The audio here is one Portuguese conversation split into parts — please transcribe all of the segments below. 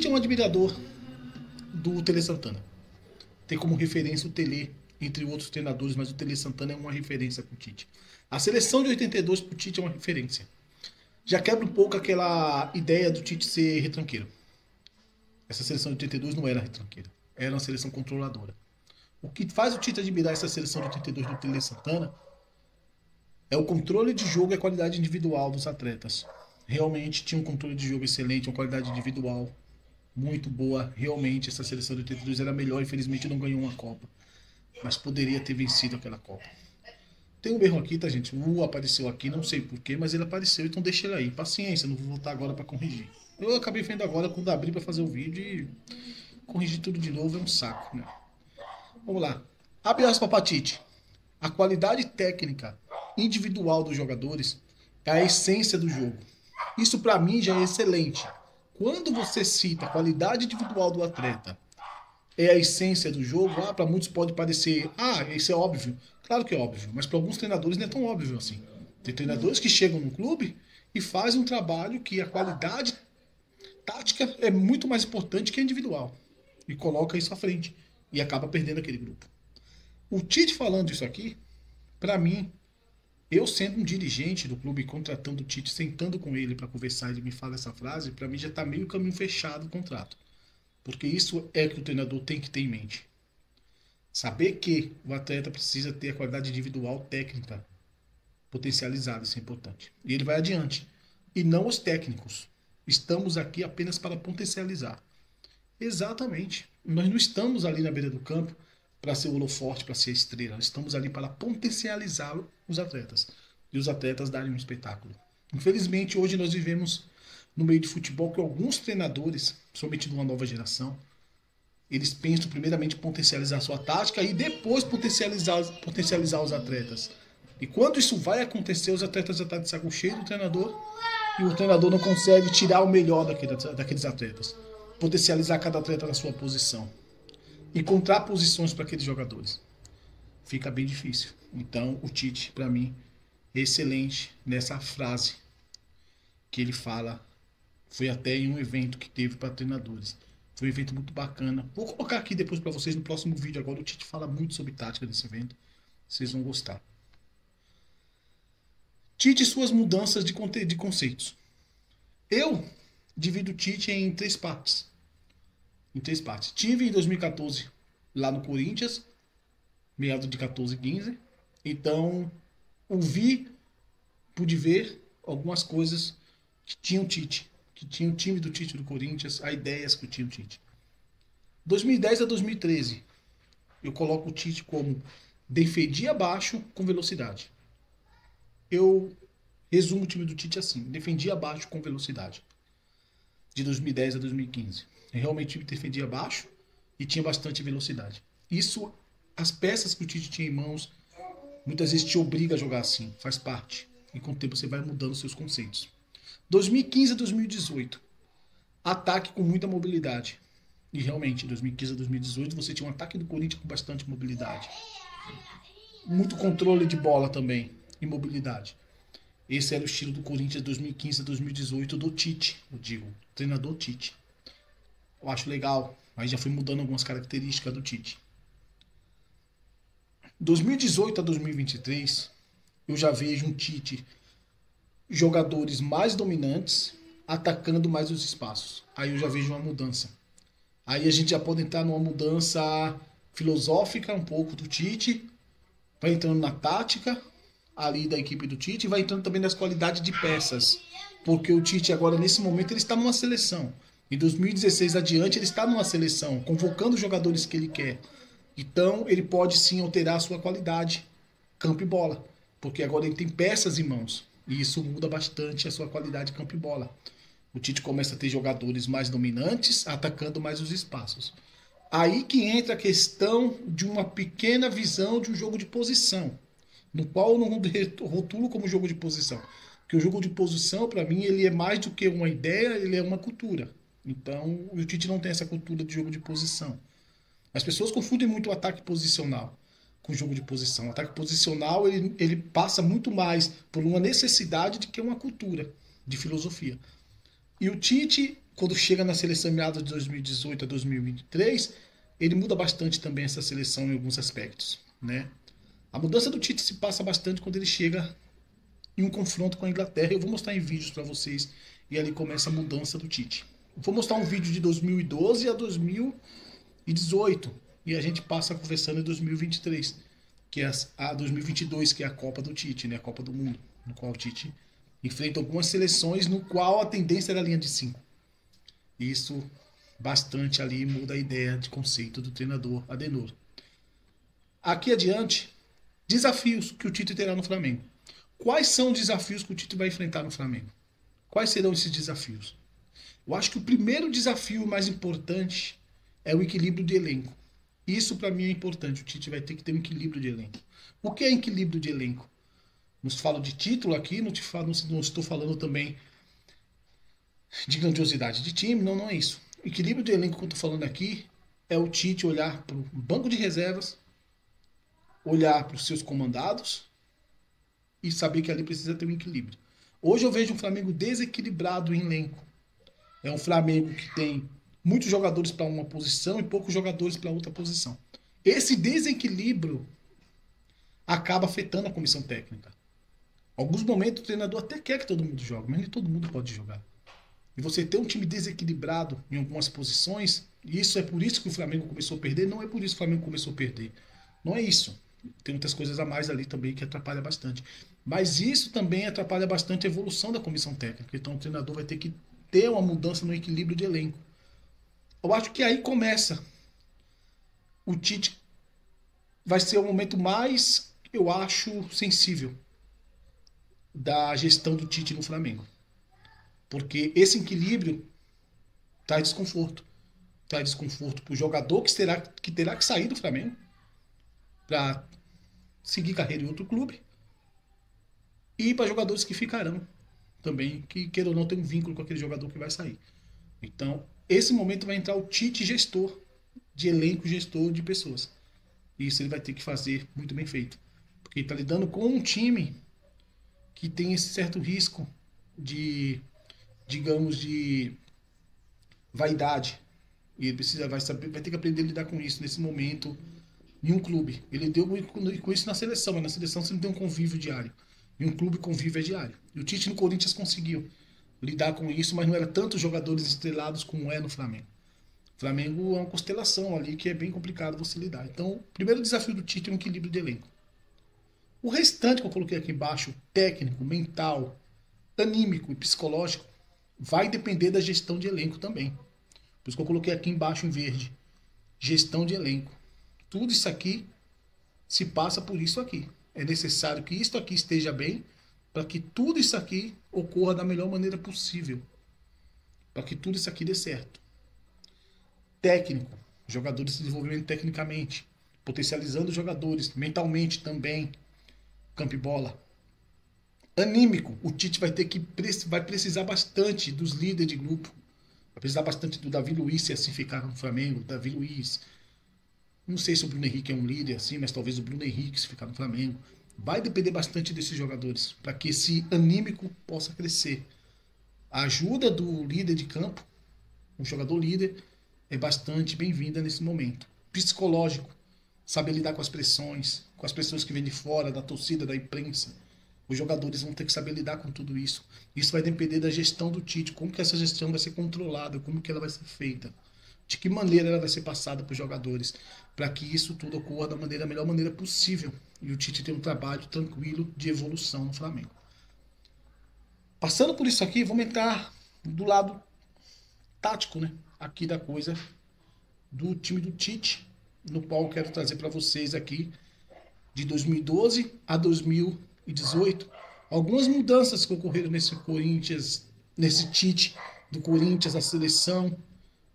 Tite é um admirador do Tele Santana. Tem como referência o Tele, entre outros treinadores, mas o Tele Santana é uma referência para o Tite. A seleção de 82 para o Tite é uma referência. Já quebra um pouco aquela ideia do Tite ser retranqueiro. Essa seleção de 82 não era retranqueira, era uma seleção controladora. O que faz o Tite admirar essa seleção de 82 do Tele Santana é o controle de jogo e a qualidade individual dos atletas. Realmente tinha um controle de jogo excelente, uma qualidade individual muito boa. Realmente essa seleção de 82 era melhor, infelizmente não ganhou uma Copa. Mas poderia ter vencido aquela Copa. Tem um erro aqui, tá, gente? O U apareceu aqui, não sei porquê, mas ele apareceu, então deixa ele aí. Paciência, não vou voltar agora para corrigir. Eu acabei vendo agora quando abri para fazer o vídeo e corrigir tudo de novo é um saco, né? Vamos lá. Abre aspas para Tite. A qualidade técnica individual dos jogadores é a essência do jogo. Isso para mim já é excelente. Quando você cita a qualidade individual do atleta é a essência do jogo, para muitos pode parecer, isso é óbvio. Claro que é óbvio, mas para alguns treinadores não é tão óbvio assim. Tem treinadores que chegam no clube e fazem um trabalho que a qualidade tática é muito mais importante que a individual. E coloca isso à frente. E acaba perdendo aquele grupo. O Tite falando isso aqui, para mim, eu sendo um dirigente do clube, contratando o Tite, sentando com ele para conversar, ele me fala essa frase, para mim já está meio caminho fechado o contrato. Porque isso é que o treinador tem que ter em mente. Saber que o atleta precisa ter a qualidade individual técnica potencializada, isso é importante. E ele vai adiante. E não os técnicos. Estamos aqui apenas para potencializar. Exatamente. Nós não estamos ali na beira do campo para ser o holoforte, para ser a estrela. Nós estamos ali para potencializar os atletas. E os atletas darem um espetáculo. Infelizmente, hoje nós vivemos no meio de futebol que alguns treinadores, somente de uma nova geração, eles pensam primeiramente em potencializar a sua tática e depois potencializar os atletas. E quando isso vai acontecer, os atletas já estão de saco cheio do treinador e o treinador não consegue tirar o melhor daqueles atletas. Potencializar cada atleta na sua posição. Encontrar posições para aqueles jogadores. Fica bem difícil. Então, o Tite, para mim, é excelente nessa frase que ele fala. Foi até em um evento que teve para treinadores. Foi um evento muito bacana. Vou colocar aqui depois para vocês no próximo vídeo. Agora o Tite fala muito sobre tática desse evento. Vocês vão gostar. Tite e suas mudanças de conceitos. Eu divido o Tite em três partes. Tive em 2014 lá no Corinthians, meados de 14 e 15. Então, pude ver algumas coisas que tinha o Tite, que tinha o time do Tite do Corinthians, as ideias que tinha o Tite. 2010 a 2013, eu coloco o Tite como defendia baixo com velocidade. Eu resumo o time do Tite assim, defendia baixo com velocidade. De 2010 a 2015. Realmente defendia baixo e tinha bastante velocidade. Isso, as peças que o Tite tinha em mãos, muitas vezes te obriga a jogar assim, faz parte. E com o tempo você vai mudando seus conceitos. 2015 a 2018, ataque com muita mobilidade. E realmente, 2015 a 2018, você tinha um ataque do Corinthians com bastante mobilidade. Muito controle de bola também, e mobilidade. Esse era o estilo do Corinthians 2015 a 2018 do Tite, eu digo, treinador Tite. Eu acho legal, mas já foi mudando algumas características do Tite. 2018 a 2023, eu já vejo um Tite, jogadores mais dominantes, atacando mais os espaços. Aí eu já vejo uma mudança. Aí a gente já pode entrar numa mudança filosófica um pouco do Tite, vai entrando na tática ali da equipe do Tite e vai entrando também nas qualidades de peças. Porque o Tite agora, nesse momento, ele está numa seleção. Em 2016 adiante, ele está numa seleção, convocando os jogadores que ele quer. Então, ele pode sim alterar a sua qualidade, campo e bola. Porque agora ele tem peças em mãos. E isso muda bastante a sua qualidade campo e bola. O Tite começa a ter jogadores mais dominantes, atacando mais os espaços. Aí que entra a questão de uma pequena visão de um jogo de posição, no qual eu não rotulo como jogo de posição. Porque o jogo de posição, para mim, ele é mais do que uma ideia, ele é uma cultura. Então, o Tite não tem essa cultura de jogo de posição. As pessoas confundem muito o ataque posicional com o jogo de posição. O ataque posicional, ele passa muito mais por uma necessidade do que uma cultura de filosofia. E o Tite quando chega na seleção meados de 2018 a 2023, ele muda bastante também essa seleção em alguns aspectos, né? A mudança do Tite se passa bastante quando ele chega em um confronto com a Inglaterra. Eu vou mostrar em vídeos para vocês e ali começa a mudança do Tite. Eu vou mostrar um vídeo de 2012 a 2018 e a gente passa conversando em 2023, que é a 2022, que é a Copa do Tite, né? A Copa do Mundo, no qual o Tite enfrenta algumas seleções no qual a tendência era a linha de 5. Isso bastante ali muda a ideia de conceito do treinador Adenor. Aqui adiante, desafios que o Tite terá no Flamengo. Quais são os desafios que o Tite vai enfrentar no Flamengo? Quais serão esses desafios? Eu acho que o primeiro desafio mais importante é o equilíbrio de elenco. Isso para mim é importante. O Tite vai ter que ter um equilíbrio de elenco. O que é equilíbrio de elenco? Não falo de título aqui, não estou falando também de grandiosidade de time, não é isso. O equilíbrio de elenco que eu estou falando aqui é o Tite olhar para o banco de reservas, olhar para os seus comandados e saber que ali precisa ter um equilíbrio. Hoje eu vejo um Flamengo desequilibrado em elenco. É um Flamengo que tem muitos jogadores para uma posição e poucos jogadores para outra posição. Esse desequilíbrio acaba afetando a comissão técnica. Em alguns momentos o treinador até quer que todo mundo jogue, mas nem todo mundo pode jogar. E você ter um time desequilibrado em algumas posições, e isso é por isso que o Flamengo começou a perder, não é por isso que o Flamengo começou a perder. Não é isso. Tem muitas coisas a mais ali também que atrapalha bastante. Mas isso também atrapalha bastante a evolução da comissão técnica. Então o treinador vai ter que ter uma mudança no equilíbrio de elenco. Eu acho que aí começa. O Tite vai ser o momento mais, eu acho, sensível da gestão do Tite no Flamengo. Porque esse equilíbrio traz desconforto. Traz desconforto para o jogador que terá que sair do Flamengo para seguir carreira em outro clube. E para jogadores que ficarão também, que queira ou não ter um vínculo com aquele jogador que vai sair. Então, esse momento vai entrar o Tite gestor de elenco, gestor de pessoas. E isso ele vai ter que fazer muito bem feito. Porque ele está lidando com um time que tem esse certo risco de, digamos, de vaidade. E ele vai ter que aprender a lidar com isso nesse momento em um clube. Ele deu com isso na seleção, mas na seleção você não tem um convívio diário. Em um clube convívio é diário. E o Tite no Corinthians conseguiu lidar com isso, mas não era tantos jogadores estrelados como é no Flamengo. O Flamengo é uma constelação ali que é bem complicado você lidar. Então, o primeiro desafio do Tite é um equilíbrio de elenco. O restante que eu coloquei aqui embaixo, técnico, mental, anímico e psicológico, vai depender da gestão de elenco também. Por isso que eu coloquei aqui embaixo em verde. Gestão de elenco. Tudo isso aqui se passa por isso aqui. É necessário que isto aqui esteja bem para que tudo isso aqui ocorra da melhor maneira possível. Para que tudo isso aqui dê certo. Técnico. Jogadores se desenvolvendo tecnicamente. Potencializando os jogadores. Mentalmente também. Campo e bola. Anímico. O Tite vai precisar bastante dos líderes de grupo. Vai precisar bastante do Davi Luiz, se assim ficar no Flamengo. Davi Luiz. Não sei se o Bruno Henrique é um líder assim, mas talvez o Bruno Henrique, se ficar no Flamengo. Vai depender bastante desses jogadores, para que esse anímico possa crescer. A ajuda do líder de campo, o jogador líder, é bastante bem-vinda nesse momento. Psicológico, saber lidar com as pressões, com as pessoas que vêm de fora, da torcida, da imprensa. Os jogadores vão ter que saber lidar com tudo isso. Isso vai depender da gestão do Tite, como que essa gestão vai ser controlada, como que ela vai ser feita. De que maneira ela vai ser passada para os jogadores, para que isso tudo ocorra da melhor maneira possível. E o Tite tem um trabalho tranquilo de evolução no Flamengo. Passando por isso aqui, vamos entrar do lado tático, né? Aqui da coisa do time do Tite, no qual eu quero trazer para vocês aqui de 2012 a 2018 algumas mudanças que ocorreram nesse Corinthians, nesse Tite do Corinthians, a seleção,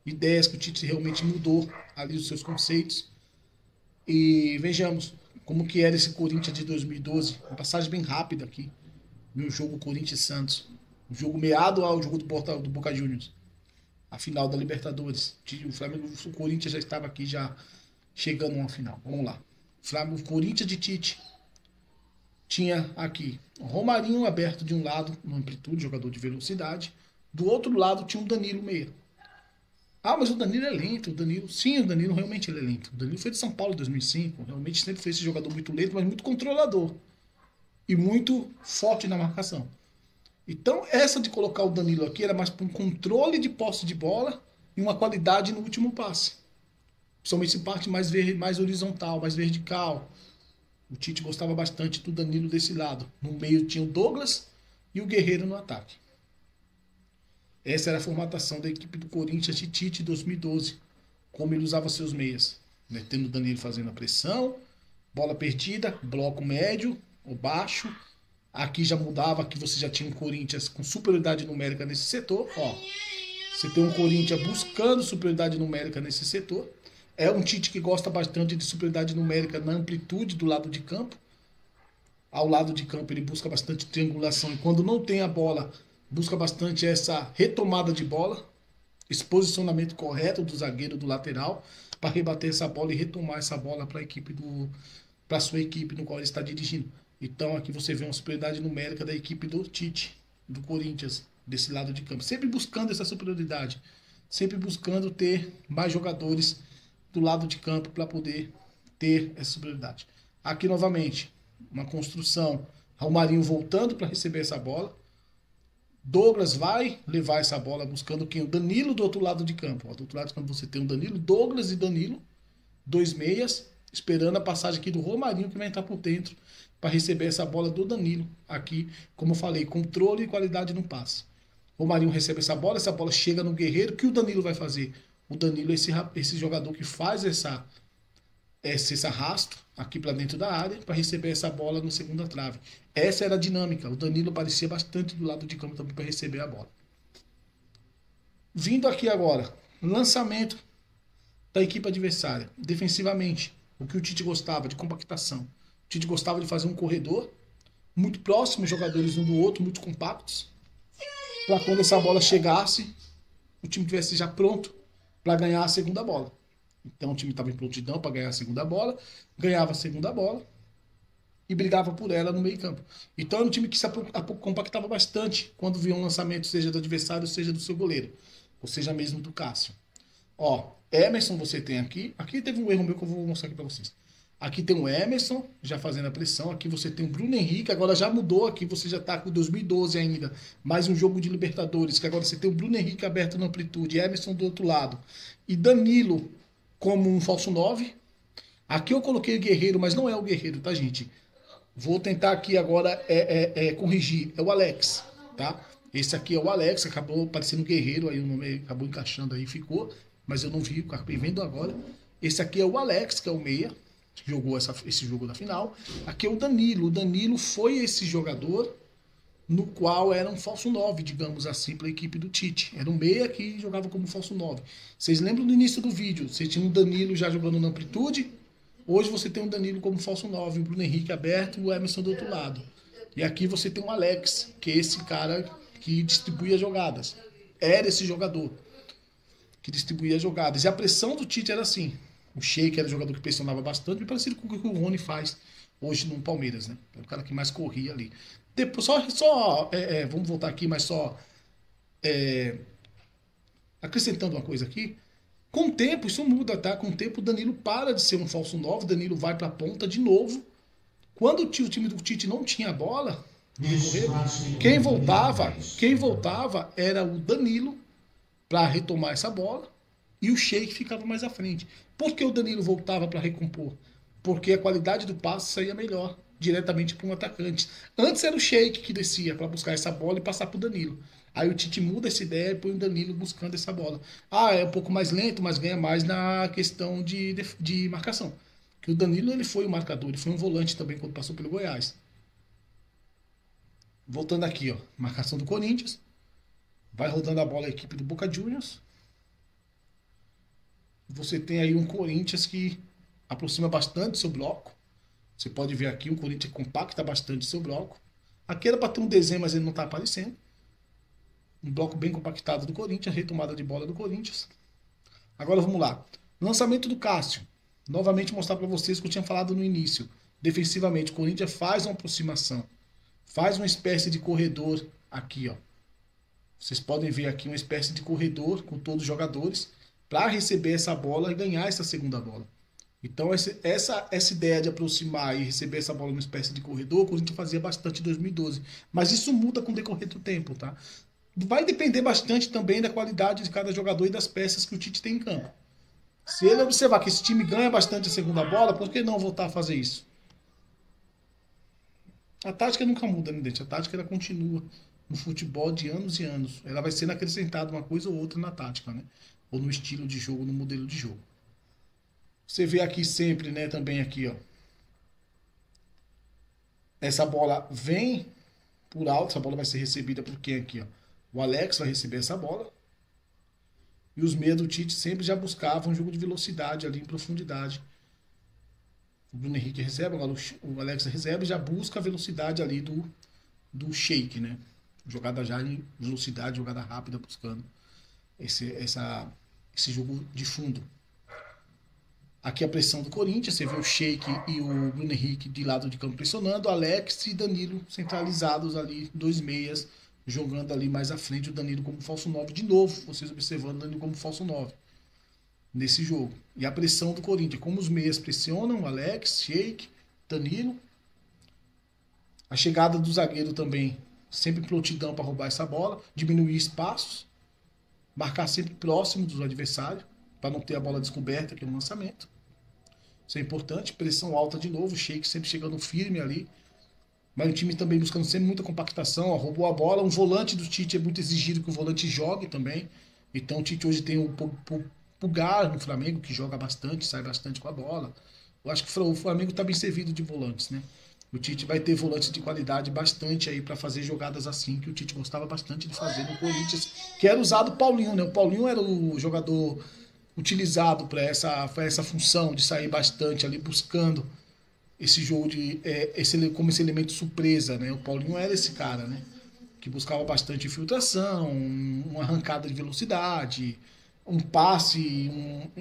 ideias que o Tite realmente mudou ali os seus conceitos. E vejamos como que era esse Corinthians de 2012, uma passagem bem rápida aqui, no jogo Corinthians Santos, um jogo meado ao jogo do Boca Juniors, a final da Libertadores. O Corinthians já estava aqui já chegando a uma final. Vamos lá. O Corinthians de Tite tinha aqui Romarinho aberto de um lado, no amplitude, jogador de velocidade, Do outro lado tinha um Danilo meia. Ah, mas o Danilo é lento. O Danilo, sim, o Danilo realmente ele é lento. O Danilo foi de São Paulo em 2005. Realmente sempre foi esse jogador muito lento, mas muito controlador. E muito forte na marcação. Então, essa de colocar o Danilo aqui era mais para um controle de posse de bola e uma qualidade no último passe. Principalmente esse parte mais horizontal, mais vertical. O Tite gostava bastante do Danilo desse lado. No meio tinha o Douglas e o Guerreiro no ataque. Essa era a formatação da equipe do Corinthians de Tite em 2012. Como ele usava seus meias. Né? Tendo o Danilo fazendo a pressão, bola perdida, bloco médio ou baixo. Aqui já mudava, aqui você já tinha um Corinthians com superioridade numérica nesse setor. Ó, você tem um Corinthians buscando superioridade numérica nesse setor. É um Tite que gosta bastante de superioridade numérica na amplitude do lado de campo. Ao lado de campo ele busca bastante triangulação. E quando não tem a bola, busca bastante essa retomada de bola. Esse posicionamento correto do zagueiro, do lateral, para rebater essa bola e retomar essa bola para a sua equipe no qual ele está dirigindo. Então aqui você vê uma superioridade numérica da equipe do Tite, do Corinthians, desse lado de campo. Sempre buscando essa superioridade. Sempre buscando ter mais jogadores do lado de campo para poder ter essa superioridade. Aqui novamente, uma construção. Romarinho voltando para receber essa bola. Douglas vai levar essa bola buscando quem? O Danilo do outro lado de campo. Ó, do outro lado de campo você tem o Danilo, Douglas e Danilo, dois meias, esperando a passagem aqui do Romarinho que vai entrar por dentro para receber essa bola do Danilo. Aqui, como eu falei, controle e qualidade no passe. Romarinho recebe essa bola chega no Guerreiro. O que o Danilo vai fazer? O Danilo é esse jogador que faz esse arrasto aqui para dentro da área para receber essa bola no segunda trave. Essa era a dinâmica. O Danilo aparecia bastante do lado de campo também para receber a bola. Vindo aqui agora, lançamento da equipe adversária. Defensivamente, o que o Tite gostava de compactação. O Tite gostava de fazer um corredor muito próximo, jogadores um do outro, muito compactos, para quando essa bola chegasse, o time tivesse já pronto para ganhar a segunda bola. Então o time estava em prontidão para ganhar a segunda bola, ganhava a segunda bola e brigava por ela no meio campo. Então era um time que se compactava bastante quando via um lançamento, seja do adversário, seja do seu goleiro, ou seja mesmo do Cássio. Ó, Emerson você tem aqui. Aqui teve um erro meu que eu vou mostrar aqui para vocês. Aqui tem o Emerson já fazendo a pressão. Aqui você tem o Bruno Henrique. Agora já mudou. Aqui você já tá com 2012 ainda. Mais um jogo de Libertadores. Que agora você tem o Bruno Henrique aberto na amplitude. Emerson do outro lado. E Danilo como um falso 9. Aqui eu coloquei o Guerreiro, mas não é o Guerreiro, tá, gente? Vou tentar aqui agora corrigir. É o Alex, tá? Esse aqui é o Alex. Acabou parecendo Guerreiro. Aí o nome acabou encaixando aí. Ficou. Mas eu não vi. Acabei vendo agora. Esse aqui é o Alex, que é o meia. Jogou esse jogo da final. Aqui é o Danilo. O Danilo foi esse jogador no qual era um falso 9, digamos assim, para a equipe do Tite. Era um meia que jogava como falso 9. Vocês lembram do início do vídeo? Você tinha um Danilo já jogando na amplitude. Hoje você tem um Danilo como falso 9, o Bruno Henrique aberto e o Emerson do outro lado. E aqui você tem um Alex, que é esse cara que distribuía jogadas. Era esse jogador que distribuía jogadas. E a pressão do Tite era assim. O Sheik era um jogador que pressionava bastante, parecido com o que o Rony faz hoje no Palmeiras, né? É o cara que mais corria ali. Depois, vamos voltar aqui, mas acrescentando uma coisa aqui. Com o tempo, isso muda, tá? Com o tempo, o Danilo para de ser um falso 9, o Danilo vai para a ponta de novo. Quando o time do Tite não tinha bola, quem voltava era o Danilo para retomar essa bola. E o Sheik ficava mais à frente. Por que o Danilo voltava para recompor? Porque a qualidade do passe saía melhor, diretamente para um atacante. Antes era o Sheik que descia para buscar essa bola e passar para o Danilo. Aí o Tite muda essa ideia e põe o Danilo buscando essa bola. Ah, é um pouco mais lento, mas ganha mais na questão de marcação. Porque o Danilo ele foi o marcador, ele foi um volante também quando passou pelo Goiás. Voltando aqui, ó, marcação do Corinthians. Vai rodando a bola a equipe do Boca Juniors. Você tem aí um Corinthians que aproxima bastante seu bloco. Você pode ver aqui um Corinthians que compacta bastante seu bloco. Aqui era para ter um desenho, mas ele não está aparecendo. Um bloco bem compactado do Corinthians, retomada de bola do Corinthians. Agora vamos lá. Lançamento do Cássio. Novamente mostrar para vocês o que eu tinha falado no início. Defensivamente, o Corinthians faz uma aproximação. Faz uma espécie de corredor aqui, ó. Vocês podem ver aqui uma espécie de corredor com todos os jogadores para receber essa bola e ganhar essa segunda bola. Então, essa ideia de aproximar e receber essa bola numa espécie de corredor, o Corinthians fazia bastante em 2012. Mas isso muda com o decorrer do tempo, tá? Vai depender bastante também da qualidade de cada jogador e das peças que o Tite tem em campo. Se ele observar que esse time ganha bastante a segunda bola, por que não voltar a fazer isso? A tática nunca muda, né, Dente? A tática ela continua no futebol de anos e anos. Ela vai sendo acrescentada uma coisa ou outra na tática, né? Ou no estilo de jogo, no modelo de jogo. Você vê aqui sempre, né, também aqui, ó. Essa bola vem por alto, essa bola vai ser recebida por quem aqui, ó? O Alex vai receber essa bola. E os meias do Tite sempre já buscavam um jogo de velocidade ali em profundidade. O Bruno Henrique recebe, agora o Alex recebe e já busca a velocidade ali do Sheik, né? Jogada já em velocidade, jogada rápida, buscando esse jogo de fundo. Aqui a pressão do Corinthians, você vê o Sheik e o Bruno Henrique de lado de campo pressionando, Alex e Danilo centralizados ali, dois meias, jogando ali mais à frente, o Danilo como falso 9 de novo, vocês observando o Danilo como falso 9 nesse jogo. E a pressão do Corinthians, como os meias pressionam, Alex, Sheik, Danilo. A chegada do zagueiro também, sempre prontidão para roubar essa bola, diminuir espaços, marcar sempre próximo dos adversários, para não ter a bola descoberta aqui no lançamento. Isso é importante. Pressão alta de novo, o Sheik sempre chegando firme ali. Mas o time também buscando sempre muita compactação, ó, roubou a bola. Um volante do Tite é muito exigido que o volante jogue também. Então o Tite hoje tem o Pulgar no Flamengo, que joga bastante, sai bastante com a bola. Eu acho que o Flamengo está bem servido de volantes, né? O Tite vai ter volantes de qualidade bastante aí para fazer jogadas assim, que o Tite gostava bastante de fazer no Corinthians, que era usado o Paulinho, né? O Paulinho era o jogador utilizado para essa função de sair bastante ali buscando esse jogo como esse elemento surpresa, né? O Paulinho era esse cara, né? Que buscava bastante infiltração, uma arrancada de velocidade, um passe,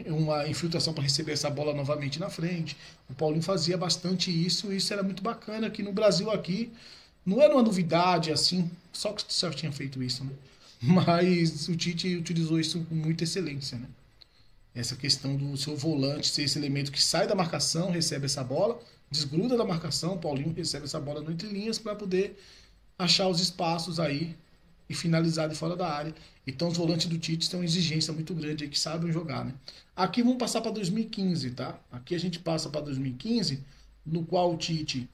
uma infiltração para receber essa bola novamente na frente. O Paulinho fazia bastante isso, e isso era muito bacana. Aqui no Brasil, aqui, não era uma novidade assim, só que o Celso tinha feito isso, né? Mas o Tite utilizou isso com muita excelência, né? Essa questão do seu volante ser esse elemento que sai da marcação, recebe essa bola, desgruda da marcação, o Paulinho recebe essa bola no entre linhas para poder achar os espaços aí e finalizar de fora da área. Então os volantes do Tite têm uma exigência muito grande aí, que sabem jogar, né? Aqui vamos passar para 2015, tá? Aqui a gente passa para 2015, no qual o Tite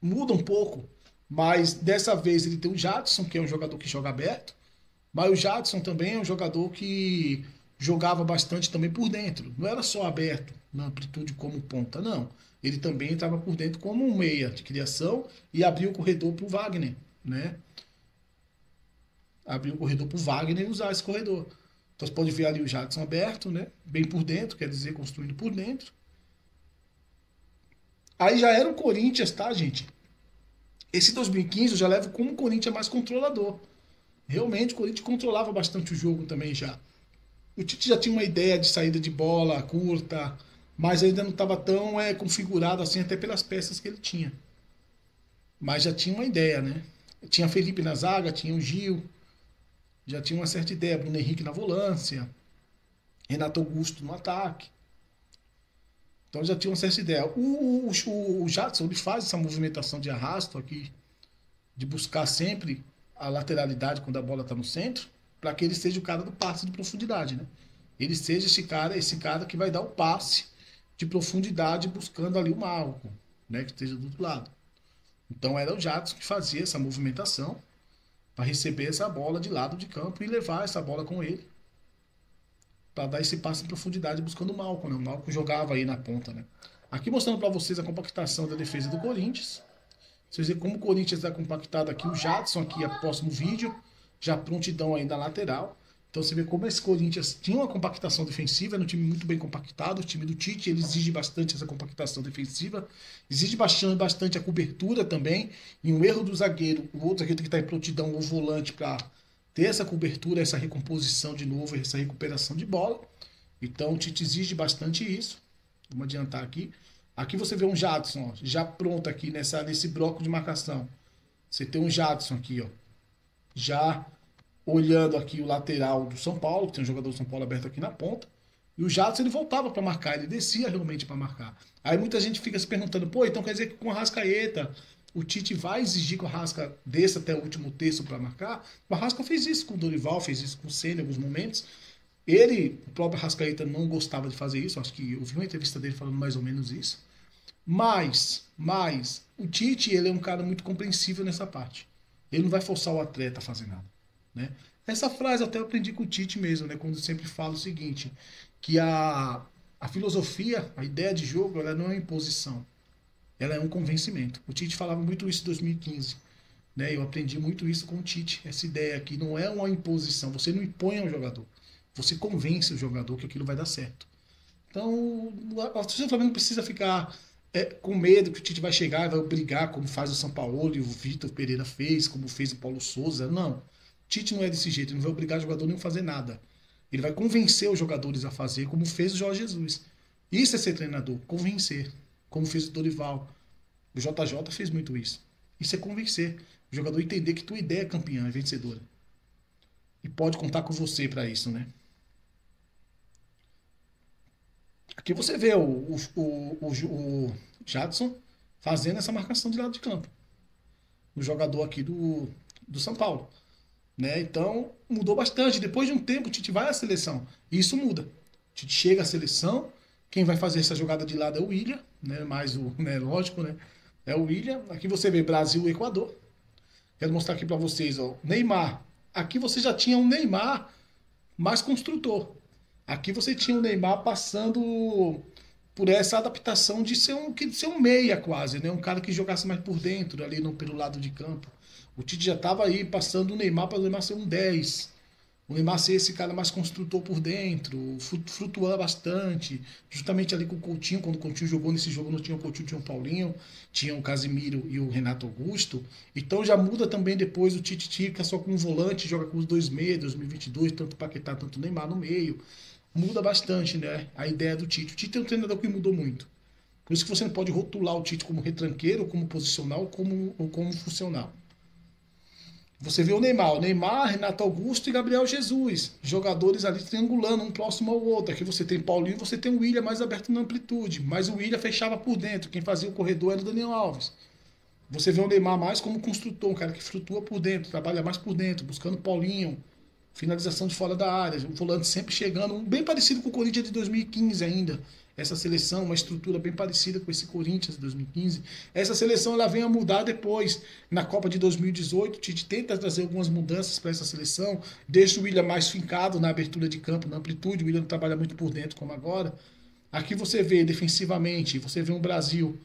muda um pouco, mas dessa vez ele tem o Jadson, que é um jogador que joga aberto, mas o Jadson também é um jogador que jogava bastante também por dentro. Não era só aberto na amplitude como ponta, não. Ele também estava por dentro como um meia de criação e abriu o corredor para o Wagner, né? Abriu o corredor para o Wagner e usar esse corredor. Então você pode ver ali o Jadson aberto, né? Bem por dentro, quer dizer, construindo por dentro. Aí já era o Corinthians, tá, gente? Esse 2015 eu já levo como o Corinthians mais controlador. Realmente o Corinthians controlava bastante o jogo também já. O Tite já tinha uma ideia de saída de bola curta, mas ainda não estava tão configurado assim, até pelas peças que ele tinha. Mas já tinha uma ideia, né? Tinha Felipe na zaga, tinha o Gil, já tinha uma certa ideia. Bruno Henrique na volância, Renato Augusto no ataque. Então já tinha uma certa ideia. O Jadson ele faz essa movimentação de arrasto aqui, de buscar sempre a lateralidade quando a bola está no centro, para que ele seja o cara do passe de profundidade, né? Ele seja esse cara que vai dar o passe de profundidade buscando ali o Malcom, né? Que esteja do outro lado. Então era o Jadson que fazia essa movimentação para receber essa bola de lado de campo e levar essa bola com ele para dar esse passe em profundidade buscando o Malcom, né? O Malcom jogava aí na ponta, né? Aqui mostrando para vocês a compactação da defesa do Corinthians. Vocês veem como o Corinthians está compactado aqui. O Jadson aqui, a próximo vídeo, já prontidão aí na lateral. Então você vê como esse Corinthians tinha uma compactação defensiva, era um time muito bem compactado. O time do Tite ele exige bastante essa compactação defensiva, exige bastante a cobertura também. E um erro do zagueiro, o outro zagueiro que está em prontidão, o volante, para ter essa cobertura, essa recomposição de novo, essa recuperação de bola. Então o Tite exige bastante isso. Vamos adiantar aqui. Aqui você vê um Jadson, ó, já pronto aqui nesse bloco de marcação. Você tem um Jadson aqui, ó, já olhando aqui o lateral do São Paulo, que tem um jogador do São Paulo aberto aqui na ponta, e o Jadson ele voltava para marcar, ele descia realmente para marcar. Aí muita gente fica se perguntando, pô, então quer dizer que com a Arrascaeta o Tite vai exigir que o Arrasca desça até o último terço para marcar? O Arrasca fez isso com o Dorival, fez isso com o Senna em alguns momentos. Ele, o próprio Arrascaeta, não gostava de fazer isso, acho que eu vi uma entrevista dele falando mais ou menos isso. Mas, o Tite, ele é um cara muito compreensível nessa parte. Ele não vai forçar o atleta a fazer nada, né? Essa frase até eu aprendi com o Tite mesmo, né? Quando eu sempre falo o seguinte, que a filosofia, a ideia de jogo, ela não é imposição, ela é um convencimento. O Tite falava muito isso em 2015, né? Eu aprendi muito isso com o Tite, essa ideia que não é uma imposição, você não impõe ao jogador, você convence o jogador que aquilo vai dar certo. Então, a torcida do Flamengo não precisa ficar com medo que o Tite vai chegar e vai brigar, como faz o São Paulo e o Vitor Pereira fez, como fez o Paulo Souza. Não. Tite não é desse jeito, ele não vai obrigar o jogador nem a fazer nada. Ele vai convencer os jogadores a fazer, como fez o Jorge Jesus. Isso é ser treinador, convencer, como fez o Dorival. O JJ fez muito isso. Isso é convencer. O jogador entender que tua ideia é campeã, é vencedora. E pode contar com você para isso, né? Aqui você vê o Jadson fazendo essa marcação de lado de campo. O jogador aqui do São Paulo. Né? Então, mudou bastante. Depois de um tempo, o Tite vai à seleção. E isso muda. O Tite chega à seleção. Quem vai fazer essa jogada de lado é o William. Né? Mais o, né? Lógico, né? É o William. Aqui você vê Brasil e Equador. Quero mostrar aqui para vocês. Ó. Neymar. Aqui você já tinha um Neymar mais construtor. Aqui você tinha o Neymar passando por essa adaptação de ser um meia quase, né? Um cara que jogasse mais por dentro, ali no, pelo lado de campo. O Tite já estava aí passando o Neymar para o Neymar ser um 10. O Neymar ser esse cara mais construtor por dentro, flutuando bastante. Justamente ali com o Coutinho, quando o Coutinho jogou nesse jogo, não tinha o Coutinho, tinha o Paulinho, tinha o Casimiro e o Renato Augusto. Então já muda também depois, o Tite fica só com um volante, joga com os dois meios, 2022, tanto Paquetá, tanto Neymar no meio. Muda bastante, né? A ideia do Tite. O Tite é um treinador que mudou muito. Por isso que você não pode rotular o Tite como retranqueiro, como posicional ou como funcional. Você vê o Neymar, Renato Augusto e Gabriel Jesus, jogadores ali triangulando um próximo ao outro. Aqui você tem Paulinho, você tem o William mais aberto na amplitude, mas o William fechava por dentro. Quem fazia o corredor era o Daniel Alves. Você vê o Neymar mais como construtor, um cara que flutua por dentro, trabalha mais por dentro, buscando Paulinho, finalização de fora da área, o volante sempre chegando, bem parecido com o Corinthians de 2015 ainda. Essa seleção, uma estrutura bem parecida com esse Corinthians de 2015. Essa seleção ela vem a mudar depois. Na Copa de 2018, o Tite tenta trazer algumas mudanças para essa seleção, deixa o William mais fincado na abertura de campo, na amplitude, o William não trabalha muito por dentro como agora. Aqui você vê defensivamente, você vê um Brasil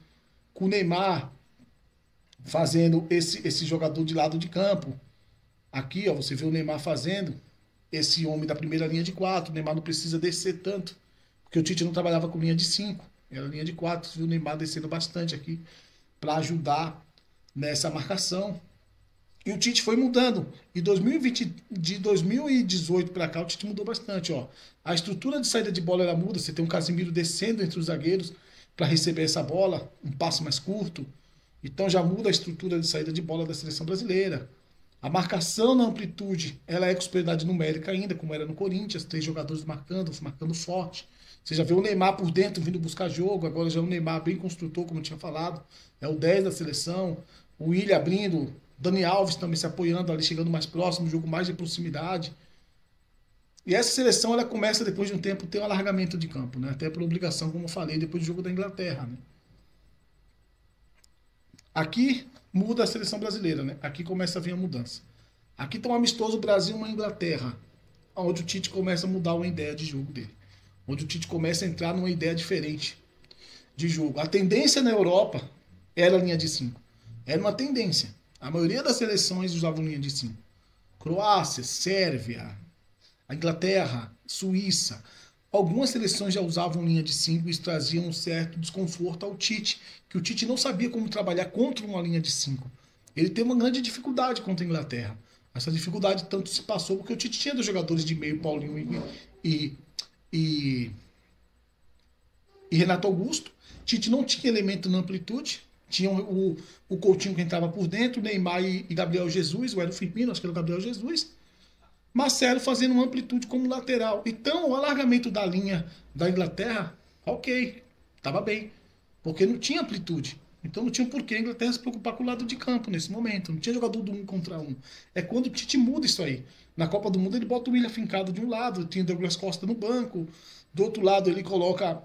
com o Neymar fazendo esse jogador de lado de campo. Aqui, ó, você vê o Neymar fazendo esse homem da primeira linha de 4. O Neymar não precisa descer tanto, porque o Tite não trabalhava com linha de 5, era linha de 4. Você viu o Neymar descendo bastante aqui para ajudar nessa marcação. E o Tite foi mudando. E 2020, de 2018 para cá, o Tite mudou bastante. Ó. A estrutura de saída de bola era muda. Você tem um Casimiro descendo entre os zagueiros para receber essa bola, um passo mais curto. Então já muda a estrutura de saída de bola da seleção brasileira. A marcação na amplitude, ela é com superioridade numérica ainda, como era no Corinthians, 3 jogadores marcando forte. Você já vê o Neymar por dentro vindo buscar jogo, agora já é um Neymar bem construtor, como eu tinha falado. É o 10 da seleção. O William abrindo, Dani Alves também se apoiando ali, chegando mais próximo, jogo mais de proximidade. E essa seleção, ela começa depois de um tempo ter um alargamento de campo, né? Até por obrigação, como eu falei, depois do jogo da Inglaterra, né? Aqui muda a seleção brasileira, né? Aqui começa a vir a mudança. Aqui tá um amistoso Brasil e uma Inglaterra, onde o Tite começa a mudar uma ideia de jogo dele. Onde o Tite começa a entrar numa ideia diferente de jogo. A tendência na Europa era a linha de 5. Era uma tendência. A maioria das seleções usavam linha de 5. Croácia, Sérvia, a Inglaterra, Suíça. Algumas seleções já usavam linha de 5 e isso trazia um certo desconforto ao Tite, que o Tite não sabia como trabalhar contra uma linha de 5. Ele teve uma grande dificuldade contra a Inglaterra. Essa dificuldade tanto se passou porque o Tite tinha 2 jogadores de meio, Paulinho e Renato Augusto. Tite não tinha elemento na amplitude. Tinha o Coutinho que entrava por dentro, o Neymar e Gabriel Jesus, o Hélio Firmino, acho que era o Gabriel Jesus. Marcelo fazendo uma amplitude como lateral. Então, o alargamento da linha da Inglaterra, ok, estava bem, porque não tinha amplitude. Então não tinha por que a Inglaterra se preocupar com o lado de campo nesse momento. Não tinha jogador do 1 contra 1. É quando o Tite muda isso aí. Na Copa do Mundo ele bota o Willian fincado de um lado, tinha o Douglas Costa no banco. Do outro lado ele coloca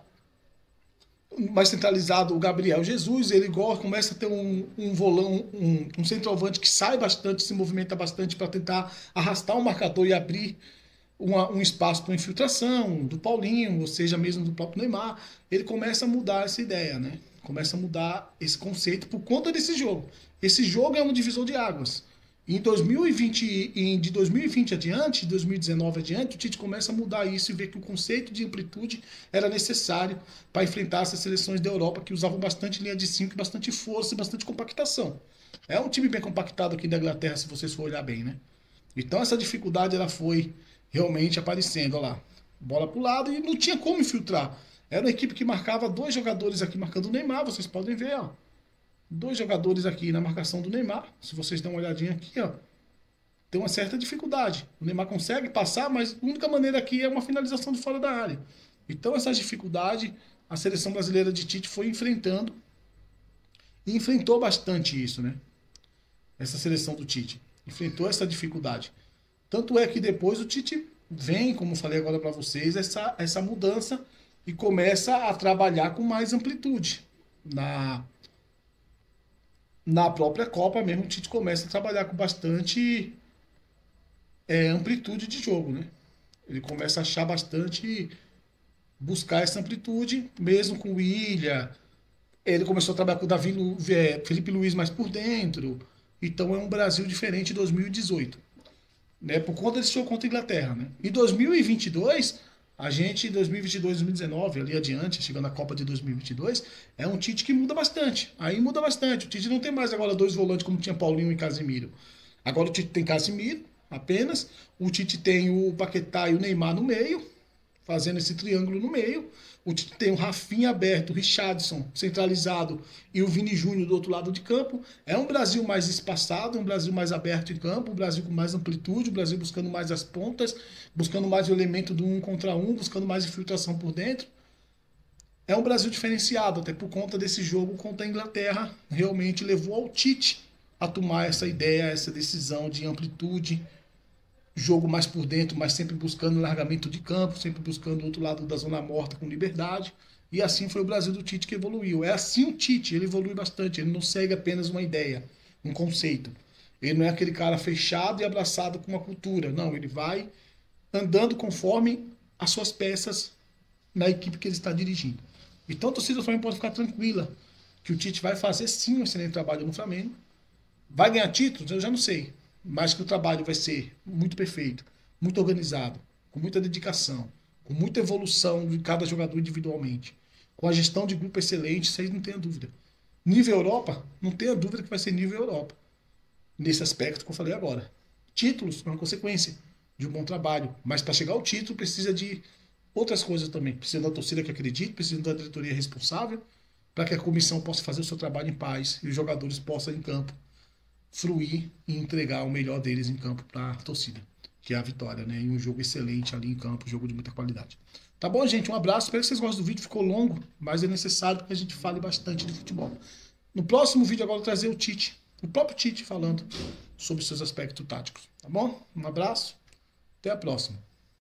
mais centralizado o Gabriel Jesus. Ele começa a ter um volão, um centroavante que sai bastante, se movimenta bastante para tentar arrastar o marcador e abrir um espaço para infiltração do Paulinho, ou seja, mesmo do próprio Neymar. Ele começa a mudar essa ideia, né? Começa a mudar esse conceito por conta desse jogo. Esse jogo é um divisor de águas. Em 2020, de 2020 adiante, de 2019 adiante, o Tite começa a mudar isso e ver que o conceito de amplitude era necessário para enfrentar essas seleções da Europa que usavam bastante linha de 5, bastante força e bastante compactação. É um time bem compactado aqui da Inglaterra, se vocês for olhar bem, né? Então essa dificuldade ela foi realmente aparecendo, olha lá. Bola para o lado e não tinha como infiltrar. Era uma equipe que marcava 2 jogadores aqui marcando o Neymar, vocês podem ver, ó. 2 jogadores aqui na marcação do Neymar. Se vocês dão uma olhadinha aqui, ó. Tem uma certa dificuldade. O Neymar consegue passar, mas a única maneira aqui é uma finalização de fora da área. Então essa dificuldade a seleção brasileira de Tite foi enfrentando e enfrentou bastante isso, né? Essa seleção do Tite enfrentou essa dificuldade. Tanto é que depois o Tite vem, como falei agora para vocês, essa mudança e começa a trabalhar com mais amplitude. Na própria Copa mesmo, o Tite começa a trabalhar com bastante amplitude de jogo, né? Ele começa a achar bastante, buscar essa amplitude, mesmo com o Willian. Ele começou a trabalhar com o Felipe Luiz mais por dentro. Então é um Brasil diferente de 2018. Né? Por conta desse jogo contra a Inglaterra. Né? Em 2022, a gente, em 2022, 2019, ali adiante, chegando à Copa de 2022, é um Tite que muda bastante. Aí muda bastante. O Tite não tem mais agora 2 volantes como tinha Paulinho e Casemiro. Agora o Tite tem Casemiro apenas. O Tite tem o Paquetá e o Neymar no meio, fazendo esse triângulo no meio. O Tite tem o Rafinha aberto, o Richarlison centralizado e o Vini Júnior do outro lado de campo. É um Brasil mais espaçado, um Brasil mais aberto em campo, um Brasil com mais amplitude, um Brasil buscando mais as pontas, buscando mais o elemento do 1 contra 1, buscando mais infiltração por dentro. É um Brasil diferenciado, até por conta desse jogo contra a Inglaterra, realmente levou ao Tite a tomar essa ideia, essa decisão de amplitude, jogo mais por dentro, mas sempre buscando largamento de campo, sempre buscando o outro lado da zona morta com liberdade. E assim foi o Brasil do Tite que evoluiu. É assim o Tite, ele evolui bastante. Ele não segue apenas uma ideia, um conceito. Ele não é aquele cara fechado e abraçado com uma cultura. Não, ele vai andando conforme as suas peças na equipe que ele está dirigindo. Então a torcida do Flamengo pode ficar tranquila que o Tite vai fazer sim um excelente trabalho no Flamengo. Vai ganhar títulos? Eu já não sei. Mas que o trabalho vai ser muito perfeito, muito organizado, com muita dedicação, com muita evolução de cada jogador individualmente, com a gestão de grupo excelente, vocês não tenham dúvida. Nível Europa, não tenha dúvida que vai ser nível Europa. Nesse aspecto que eu falei agora. Títulos é uma consequência de um bom trabalho, mas para chegar ao título precisa de outras coisas também. Precisa da torcida que acredite, precisa da diretoria responsável, para que a comissão possa fazer o seu trabalho em paz e os jogadores possam em campo fruir e entregar o melhor deles em campo para a torcida, que é a vitória, né? E um jogo excelente ali em campo, um jogo de muita qualidade. Tá bom, gente? Um abraço. Espero que vocês gostem do vídeo. Ficou longo, mas é necessário que a gente fale bastante de futebol. No próximo vídeo agora eu vou trazer o Tite, o próprio Tite falando sobre seus aspectos táticos. Tá bom? Um abraço. Até a próxima.